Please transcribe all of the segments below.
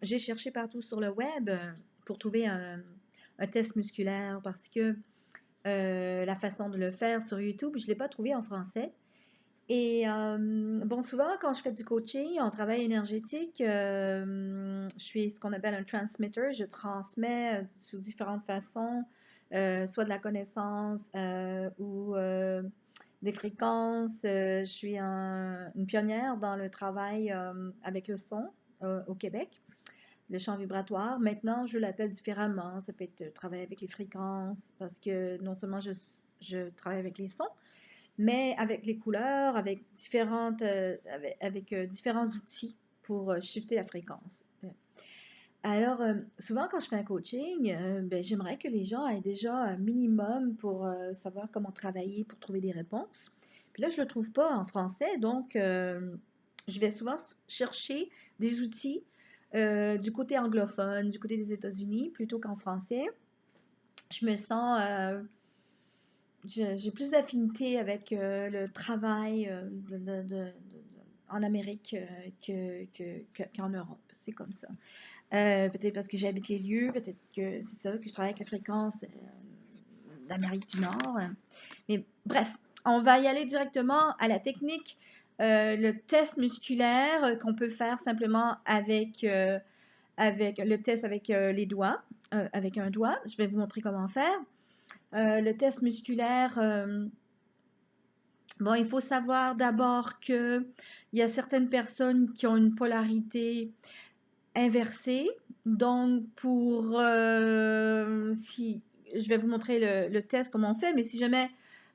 j'ai cherché partout sur le web pour trouver un test musculaire parce que la façon de le faire sur YouTube, je ne l'ai pas trouvé en français. Et bon, souvent, quand je fais du coaching en travail énergétique, je suis ce qu'on appelle un transmitter. Je transmets sous différentes façons, soit de la connaissance ou des fréquences. Je suis une pionnière dans le travail avec le son au Québec, le champ vibratoire. Maintenant, je l'appelle différemment. Ça peut être travailler avec les fréquences parce que non seulement je travaille avec les sons, mais avec les couleurs, avec différents outils pour shifter la fréquence. Alors, souvent quand je fais un coaching, ben, j'aimerais que les gens aient déjà un minimum pour savoir comment travailler pour trouver des réponses. Puis là, je ne le trouve pas en français, donc je vais souvent chercher des outils du côté anglophone, du côté des États-Unis, plutôt qu'en français. Je me sens j'ai plus d'affinité avec le travail en Amérique qu'en Europe. C'est comme ça. Peut-être parce que j'habite les lieux, peut-être que c'est ça, que je travaille avec les fréquences d'Amérique du Nord. Mais bref, on va y aller directement à la technique, le test musculaire qu'on peut faire simplement avec le test avec les doigts, avec un doigt. Je vais vous montrer comment faire. Le test musculaire, bon, il faut savoir d'abord qu'il y a certaines personnes qui ont une polarité inversée. Donc, si je vais vous montrer le test, comment on fait, mais si jamais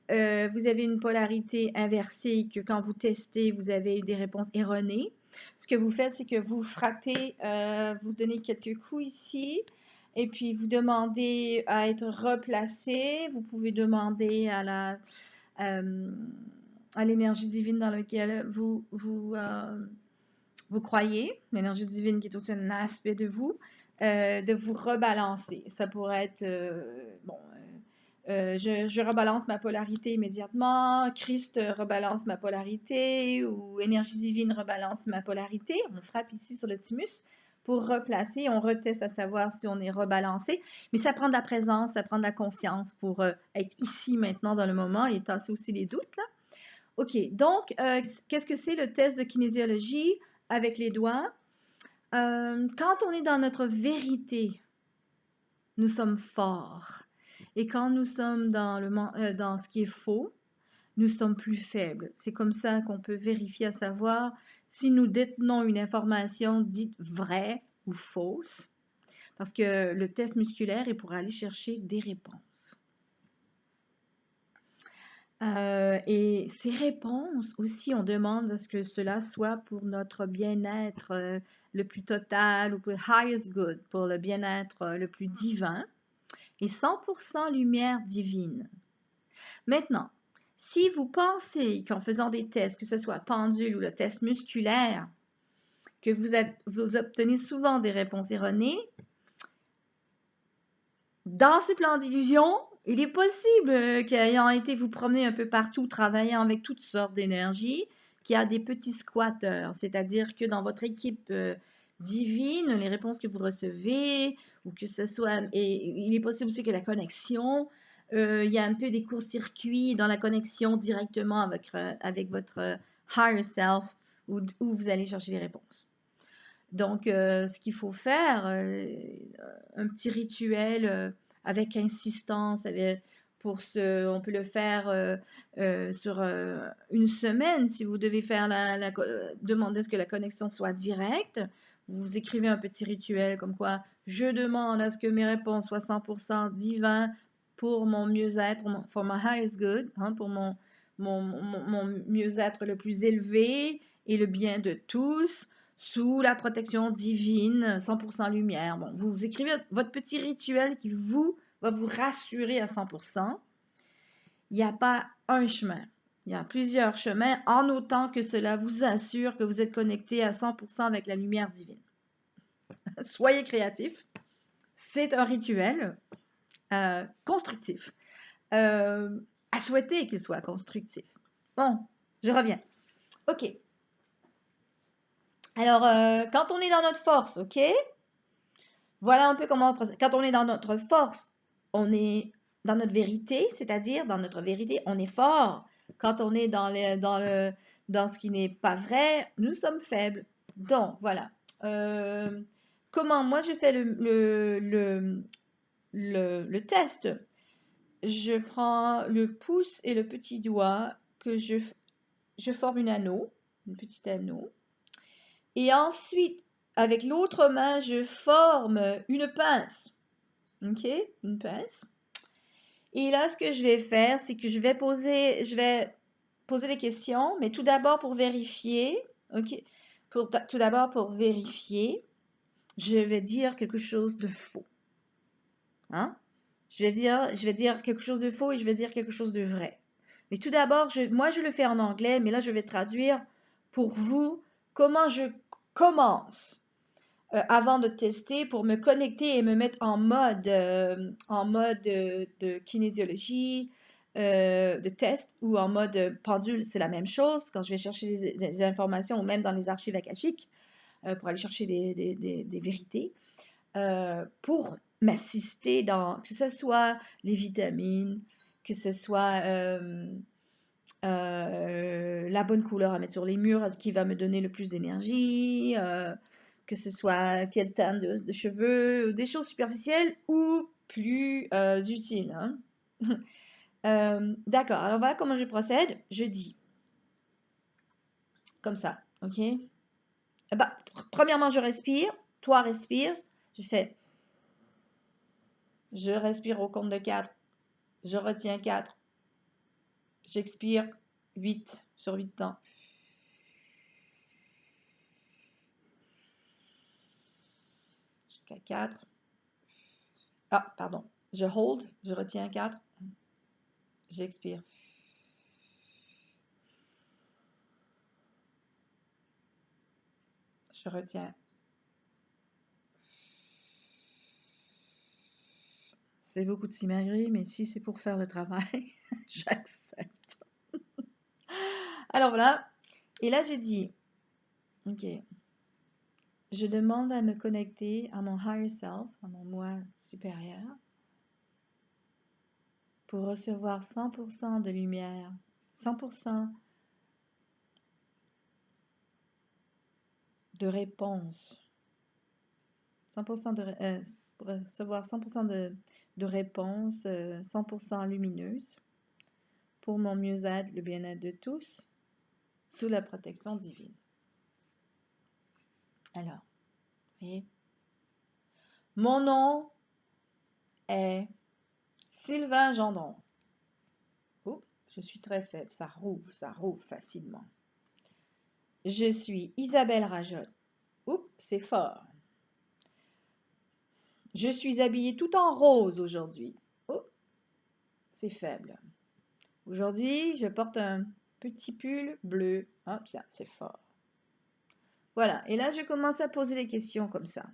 vous avez une polarité inversée, que quand vous testez, vous avez des réponses erronées, ce que vous faites, c'est que vous frappez, vous donnez quelques coups ici, et puis vous demandez à être replacé. Vous pouvez demander euh, à l'énergie divine dans laquelle vous croyez, l'énergie divine qui est aussi un aspect de vous rebalancer. Ça pourrait être, bon, je rebalance ma polarité immédiatement, Christ rebalance ma polarité, ou énergie divine rebalance ma polarité. On frappe ici sur le thymus pour replacer, on reteste à savoir si on est rebalancé, mais ça prend de la présence, ça prend de la conscience pour être ici maintenant dans le moment et tasser aussi les doutes, là. OK, donc, qu'est-ce que c'est le test de kinésiologie avec les doigts? Quand on est dans notre vérité, nous sommes forts. Et quand nous sommes dans ce qui est faux, nous sommes plus faibles. C'est comme ça qu'on peut vérifier à savoir si nous détenons une information dite vraie ou fausse, parce que le test musculaire est pour aller chercher des réponses. Et ces réponses aussi, on demande à ce que cela soit pour notre bien-être le plus total ou pour le highest good, pour le bien-être le plus divin et 100% lumière divine. Maintenant, si vous pensez qu'en faisant des tests, que ce soit pendule ou le test musculaire, que vous obtenez souvent des réponses erronées, dans ce plan d'illusion, il est possible qu'ayant été vous promener un peu partout, travaillant avec toutes sortes d'énergies, qu'il y a des petits squatteurs, c'est-à-dire que dans votre équipe divine, les réponses que vous recevez, ou que ce soit, et il est possible aussi que la connexion, il y a un peu des courts-circuits dans la connexion directement avec votre higher self, où vous allez chercher les réponses. Donc, ce qu'il faut faire, un petit rituel avec insistance, on peut le faire sur une semaine. Si vous devez faire demander à ce que la connexion soit directe, vous écrivez un petit rituel comme quoi je demande à ce que mes réponses soient 100% divins pour mon mieux-être, for my highest good, hein, pour mon mieux-être le plus élevé et le bien de tous, sous la protection divine, 100% lumière. Bon, vous écrivez votre petit rituel qui va vous rassurer à 100%. Il n'y a pas un chemin. Il y a plusieurs chemins, en autant que cela vous assure que vous êtes connecté à 100% avec la lumière divine. Soyez créatifs. C'est un rituel constructif. À souhaiter qu'il soit constructif. Bon, je reviens. OK. Alors, quand on est dans notre force, ok? Voilà un peu comment on procède. Quand on est dans notre force, on est dans notre vérité, c'est-à-dire dans notre vérité, on est fort. Quand on est dans ce qui n'est pas vrai, nous sommes faibles. Donc, voilà. Euh, Comment moi je fais le test? Je prends le pouce et le petit doigt que je forme une petite anneau. Et ensuite, avec l'autre main, je forme une pince. Ok, une pince. Et là, ce que je vais faire, c'est que je vais poser des questions, mais tout d'abord pour vérifier. Ok, tout d'abord pour vérifier, je vais dire quelque chose de faux. Hein? Je vais dire quelque chose de faux et je vais dire quelque chose de vrai. Mais tout d'abord, moi je le fais en anglais, mais là je vais traduire pour vous comment je commence avant de tester pour me connecter et me mettre en mode, de kinésiologie, de test ou en mode pendule, c'est la même chose quand je vais chercher des informations ou même dans les archives akashiques pour aller chercher des vérités pour m'assister dans, que ce soit les vitamines, que ce soit la bonne couleur à mettre sur les murs qui va me donner le plus d'énergie, que ce soit quelle teinte de cheveux, des choses superficielles ou plus utiles. Hein. D'accord, alors voilà comment je procède. Je dis comme ça, ok? Bah, premièrement, je respire, toi respire, je fais, je respire au compte de 4, je retiens 4, j'expire 8 sur 8 temps. Jusqu'à 4. Ah, pardon. Je hold, je retiens 4. J'expire. Je retiens. C'est beaucoup de simagrée, mais si c'est pour faire le travail, j'accepte. Alors voilà. Et là, j'ai dit, ok, je demande à me connecter à mon higher self, à mon moi supérieur, pour recevoir 100% de lumière, 100% de réponse, 100% pour recevoir 100% de réponse, 100% lumineuse, pour mon mieux-être, le bien-être de tous, sous la protection divine. Alors, voyez, mon nom est Sylvain Gendron. Oh, je suis très faible, ça rouvre facilement. Je suis Isabelle Rajotte. Oups, c'est fort. Je suis habillée tout en rose aujourd'hui. Oh, c'est faible. Aujourd'hui, je porte un petit pull bleu. Ah, tiens, c'est fort. Voilà, et là, je commence à poser des questions comme ça.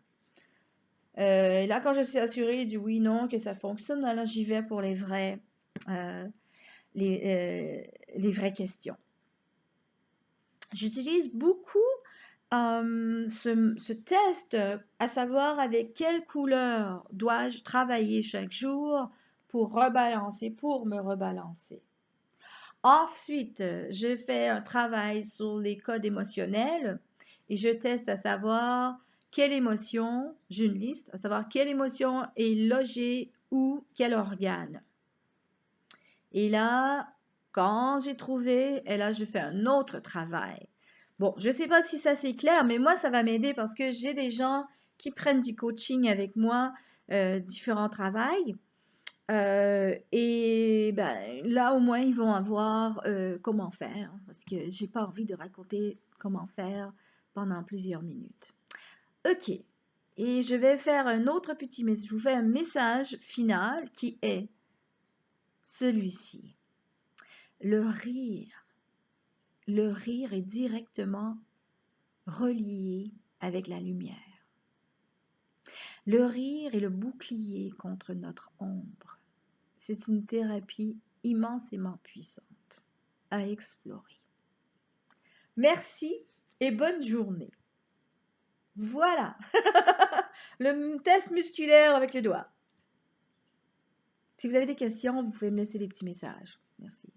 Et là, quand je suis assurée du oui, non, que ça fonctionne, là, j'y vais pour euh, les vraies questions. J'utilise beaucoup ce test, à savoir avec quelle couleur dois-je travailler chaque jour pour me rebalancer. Ensuite, je fais un travail sur les codes émotionnels et je teste à savoir quelle émotion, j'ai une liste, à savoir quelle émotion est logée où, quel organe. Et là, quand j'ai trouvé, et là, je fais un autre travail. Bon, je ne sais pas si ça c'est clair, mais moi, ça va m'aider parce que j'ai des gens qui prennent du coaching avec moi, différents travails. Et ben, là, au moins, ils vont avoir comment faire, parce que j'ai pas envie de raconter comment faire pendant plusieurs minutes. Ok, et je vais faire un autre petit message. Je vous fais un message final qui est celui-ci. Le rire. Le rire est directement relié avec la lumière. Le rire est le bouclier contre notre ombre. C'est une thérapie immensément puissante à explorer. Merci et bonne journée. Voilà. Le test musculaire avec les doigts. Si vous avez des questions, vous pouvez me laisser des petits messages. Merci.